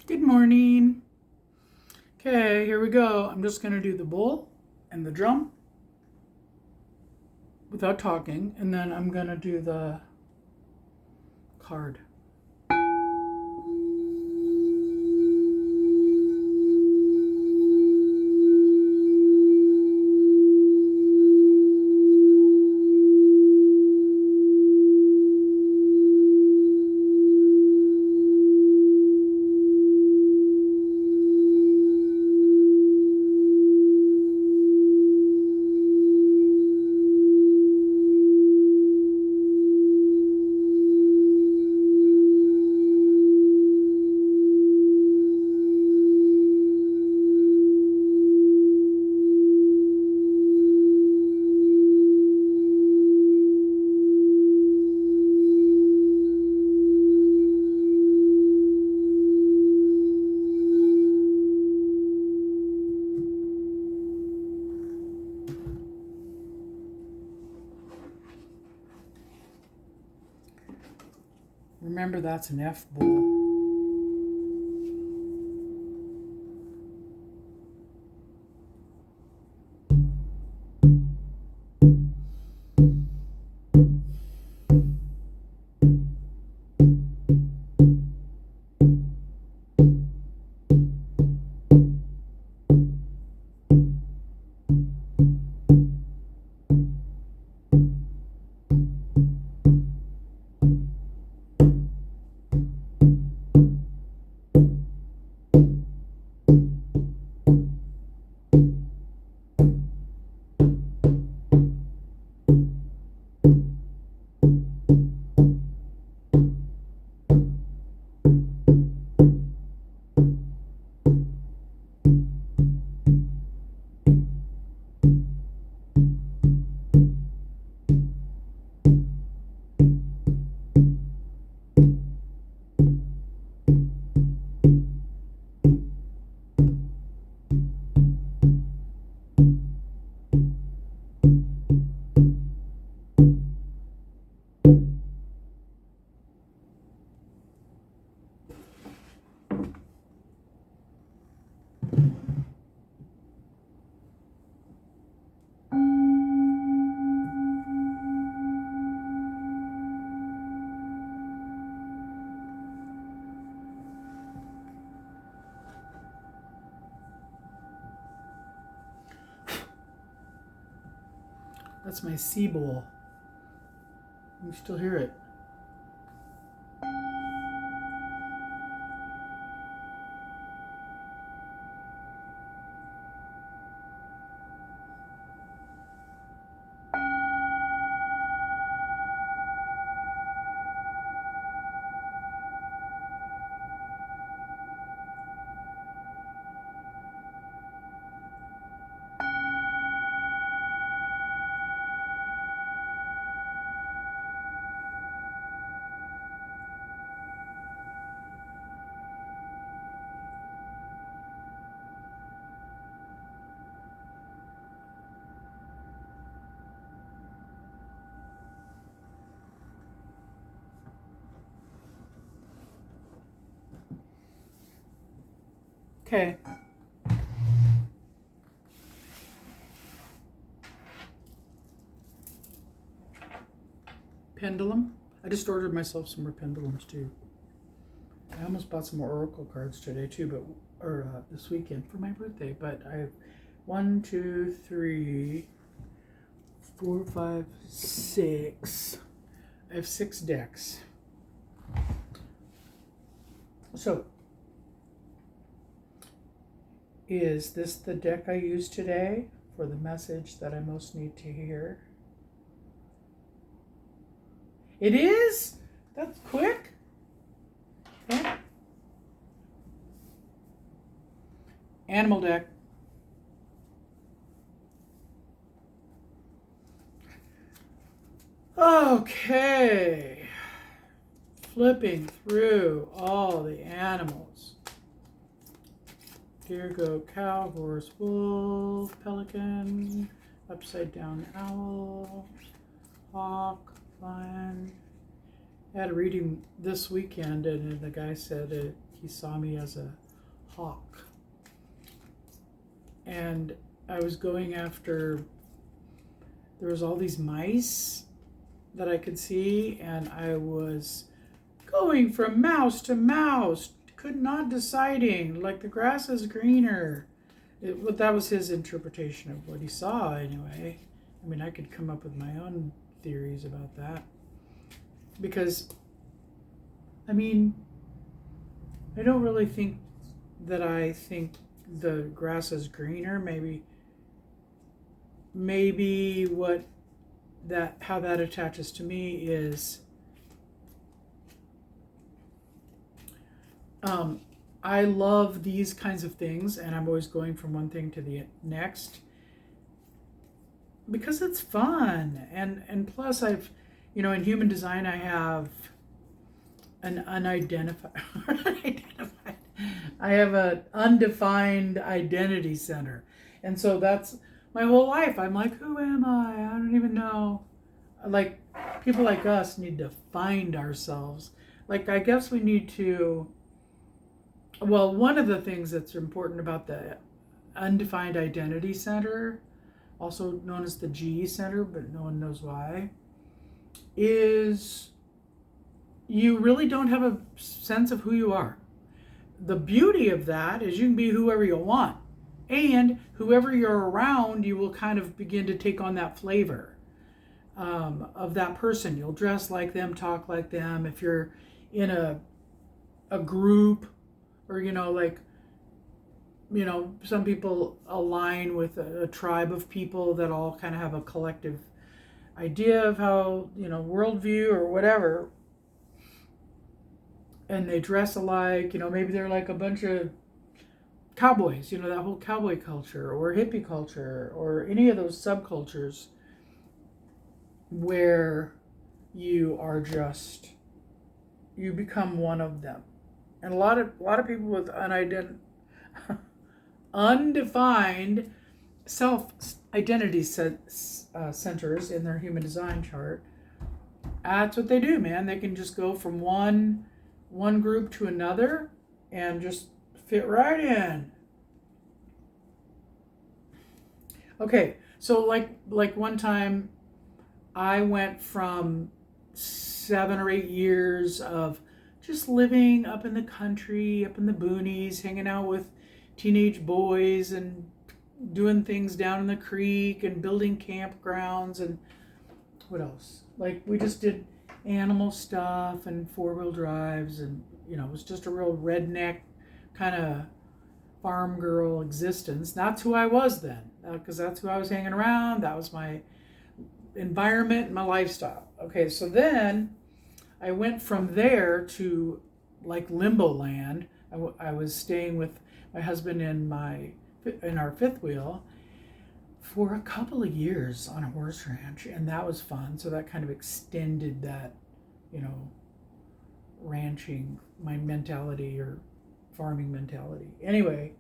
Good morning. Okay, here we go. I'm just going to do the bull and the drum without talking, and then I'm going to do the card. Remember, that's an F bull. That's my C bull. You still hear it. Okay. Pendulum. I just ordered myself some more pendulums too. I almost bought some more oracle cards today too, this weekend for my birthday. But I have 1, 2, 3, 4, 5, 6. I have 6 decks. So, is this the deck I used today for the message that I most need to hear? It is? That's quick. Okay. Animal deck. Okay. Flipping through all the animals. Deer, goat, cow, horse, wolf, pelican, upside down owl, hawk, lion. I had a reading this weekend, and the guy said he saw me as a hawk. And I was going after, there was all these mice that I could see, and I was going from mouse to mouse, not deciding, like the grass is greener. That was his interpretation of what he saw anyway. I mean, I could come up with my own theories about that. Because, I mean, I don't really think that I think the grass is greener. Maybe how that attaches to me is I love these kinds of things, and I'm always going from one thing to the next because it's fun. And plus in human design, I have an I have an undefined identity center. And so that's my whole life. I'm like, who am I? I don't even know. Like, people like us need to find ourselves. Like, I guess we need to, well, one of the things that's important about the undefined identity center, also known as the G center, but no one knows why, is you really don't have a sense of who you are. The beauty of that is you can be whoever you want. And whoever you're around, you will kind of begin to take on that flavor of that person. You'll dress like them, talk like them. If you're in a group, or some people align with a tribe of people that all kind of have a collective idea of how, worldview or whatever, and they dress alike. Maybe they're like a bunch of cowboys, that whole cowboy culture or hippie culture or any of those subcultures where you become one of them. And a lot of people with undefined self-identity centers in their human design chart, that's what they do, man. They can just go from one group to another and just fit right in. Okay, so like one time I went from 7 or 8 years of just living up in the country, up in the boonies, hanging out with teenage boys and doing things down in the creek and building campgrounds and what else? Like, we just did animal stuff and 4-wheel drives, and it was just a real redneck kind of farm girl existence. That's who I was then, because that's who I was hanging around. That was my environment and my lifestyle. Okay, so then I went from there to like limbo land. I was staying with my husband in our fifth wheel for a couple of years on a horse ranch, and that was fun. So that kind of extended that, ranching, my mentality or farming mentality. Anyway,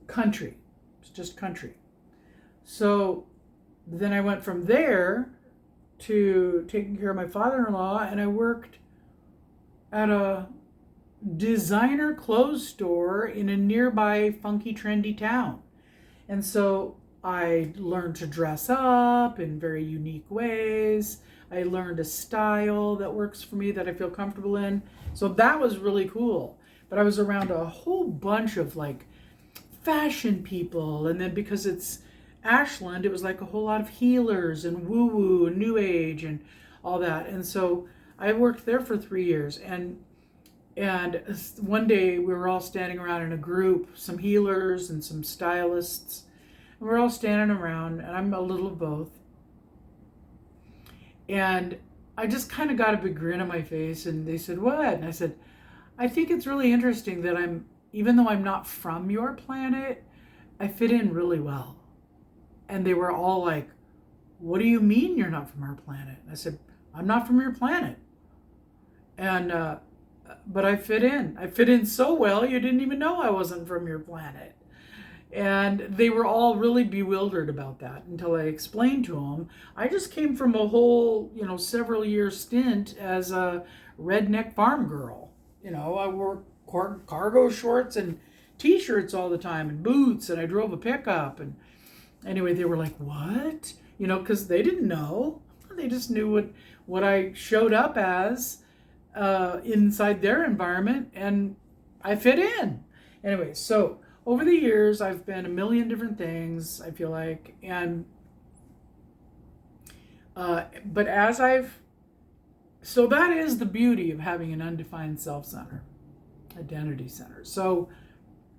country. It's just country. So then I went from there to taking care of my father-in-law, and I worked at a designer clothes store in a nearby funky, trendy town. And so I learned to dress up in very unique ways. I learned a style that works for me, that I feel comfortable in. So that was really cool. But I was around a whole bunch of like fashion people. And then because it's Ashland, it was like a whole lot of healers and woo-woo and new age and all that. And so I worked there for 3 years. And one day we were all standing around in a group, some healers and some stylists. And we're all standing around, and I'm a little of both. And I just kind of got a big grin on my face, and they said, "What?" And I said, "I think it's really interesting that even though I'm not from your planet, I fit in really well." And they were all like, "What do you mean you're not from our planet?" And I said, "I'm not from your planet. And, but I fit in. I fit in so well, you didn't even know I wasn't from your planet." And they were all really bewildered about that until I explained to them, I just came from a whole, several year stint as a redneck farm girl I wore cargo shorts and t-shirts all the time and boots, and I drove a pickup. And anyway, they were like, what? Because they didn't know. They just knew what I showed up as inside their environment, and I fit in. Anyway, so over the years, I've been a million different things, I feel like. And but so that is the beauty of having an undefined self-center, identity center. So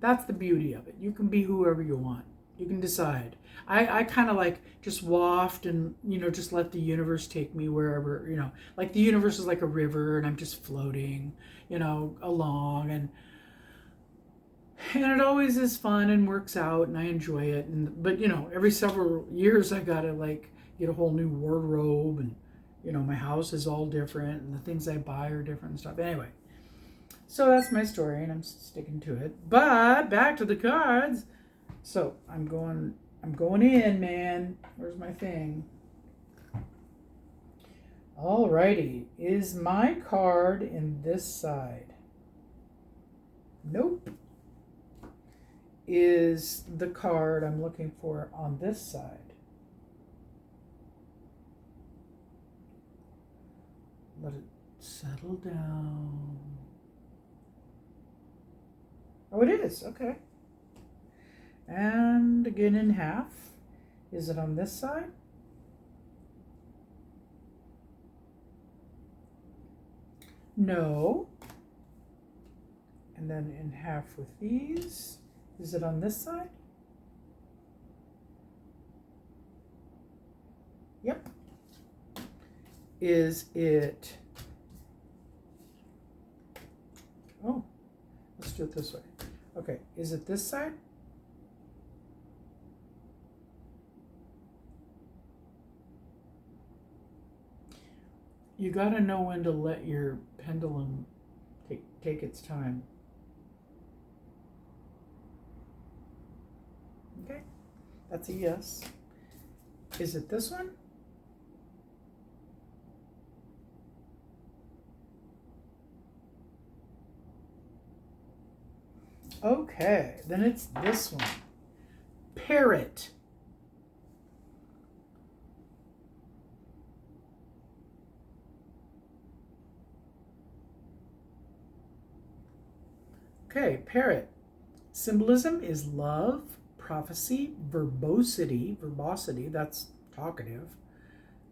that's the beauty of it. You can be whoever you want. You can decide. I kind of like just waft and, just let the universe take me wherever, like the universe is like a river and I'm just floating, along. And it always is fun and works out and I enjoy it. But every several years I got to like get a whole new wardrobe, and, my house is all different and the things I buy are different and stuff. Anyway, so that's my story and I'm sticking to it. But back to the cards. So I'm going in, man. Where's my thing? Alrighty. Is my card in this side? Nope. Is the card I'm looking for on this side? Let it settle down. Oh, it is. Okay. And again in half. Is it on this side? No. And then in half with these. Is it on this side? Yep. Is it... Oh, let's do it this way. Okay, is it this side? You got to know when to let your pendulum take its time. Okay, that's a yes. Is it this one? Okay, then it's this one. Parrot. Okay, Parrot. Symbolism is love, prophecy, verbosity, that's talkative,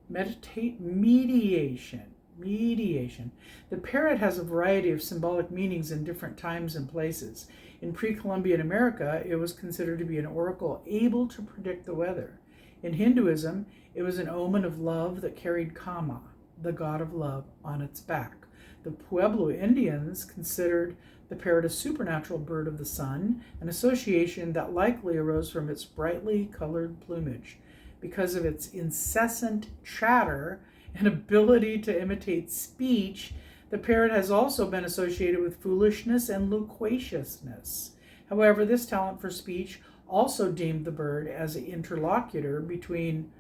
mediation. The parrot has a variety of symbolic meanings in different times and places. In pre-Columbian America, it was considered to be an oracle able to predict the weather. In Hinduism, it was an omen of love that carried Kama, the god of love, on its back. The Pueblo Indians considered the parrot a supernatural bird of the sun, an association that likely arose from its brightly colored plumage. Because of its incessant chatter and ability to imitate speech, the parrot has also been associated with foolishness and loquaciousness. However, this talent for speech also deemed the bird as an interlocutor between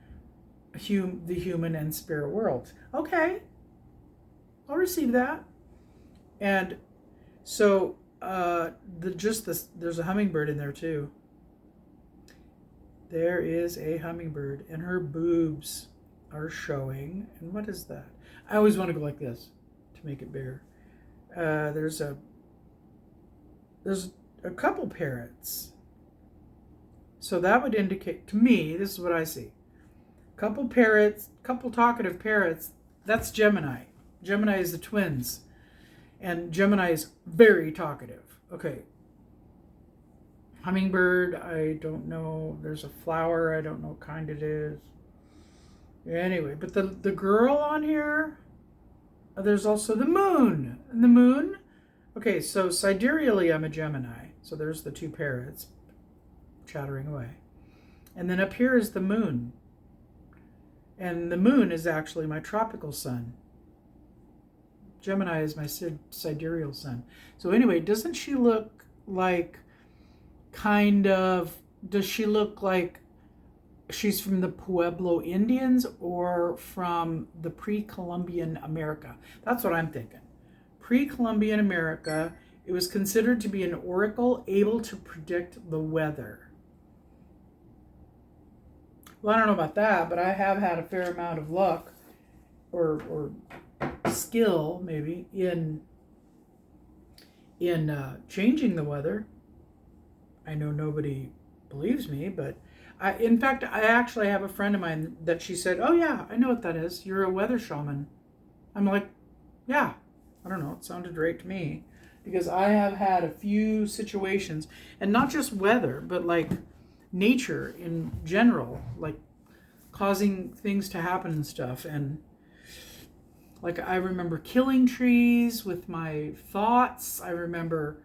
the human and spirit worlds. Okay, I'll receive that. And so there's a hummingbird in there too. There is a hummingbird, and her boobs are showing. And what is that? I always want to go like this to make it bigger. There's a couple parrots. So that would indicate to me, this is what I see. Couple parrots, couple talkative parrots. That's Gemini. Gemini is the twins. And Gemini is very talkative. Okay. Hummingbird, I don't know. There's a flower, I don't know what kind it is. Anyway, but the girl on here, there's also the moon. And the moon, okay, so sidereally I'm a Gemini. So there's the two parrots chattering away. And then up here is the moon. And the moon is actually my tropical sun. Gemini is my sidereal sun. So anyway, doesn't she look like does she look like she's from the Pueblo Indians or from the pre-Columbian America? That's what I'm thinking. pre-Columbian America, it was considered to be an oracle able to predict the weather. Well, I don't know about that, but I have had a fair amount of luck or skill, maybe, in changing the weather. I know nobody believes me, but in fact, I actually have a friend of mine that she said, "Oh yeah, I know what that is. You're a weather shaman." I'm like, "Yeah, I don't know. It sounded right to me." Because I have had a few situations, and not just weather, but like nature in general, like causing things to happen and stuff. And like I remember killing trees with my thoughts. I remember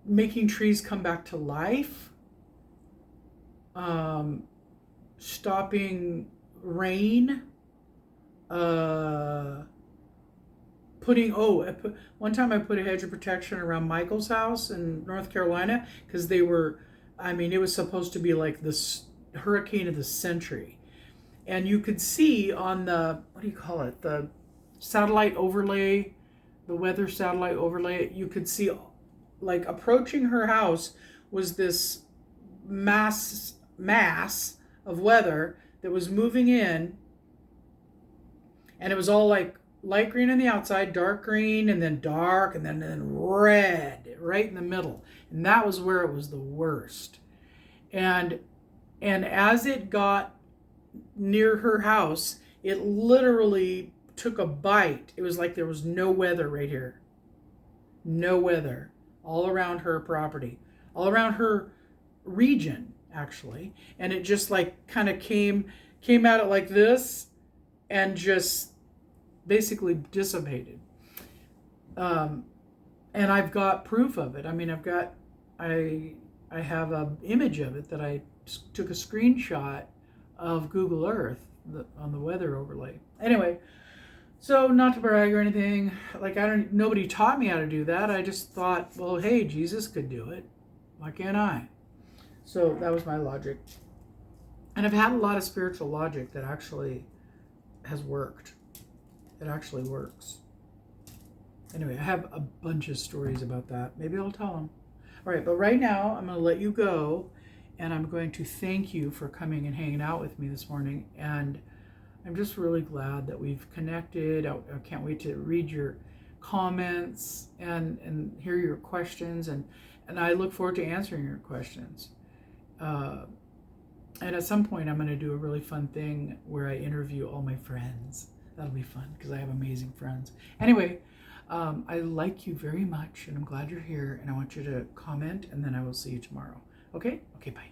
making trees come back to life, stopping rain, one time I put a hedge of protection around Michael's house in North Carolina because it was supposed to be like this hurricane of the century. And you could see on the, what do you call it? The satellite overlay, the weather satellite overlay, you could see like approaching her house was this mass of weather that was moving in, and it was all like light green on the outside, dark green, and then dark, and then red right in the middle. And that was where it was the worst. And as it got near her house, it literally took a bite. It was like there was no weather right here. No weather all around her property, all around her region, actually. And it just like kind of came at it like this and just basically dissipated. And I've got proof of it. I mean, I have an image of it that I took a screenshot of Google Earth on the weather overlay. Anyway, so not to brag or anything, like nobody taught me how to do that. I just thought, well, hey, Jesus could do it. Why can't I? So that was my logic. And I've had a lot of spiritual logic that actually has worked. It actually works. Anyway, I have a bunch of stories about that. Maybe I'll tell them. All right, but right now I'm going to let you go, and I'm going to thank you for coming and hanging out with me this morning. And I'm just really glad that we've connected. I can't wait to read your comments and hear your questions, and I look forward to answering your questions. And at some point, I'm going to do a really fun thing where I interview all my friends. That'll be fun because I have amazing friends. Anyway, I like you very much, and I'm glad you're here, and I want you to comment, and then I will see you tomorrow. Okay? Okay, bye.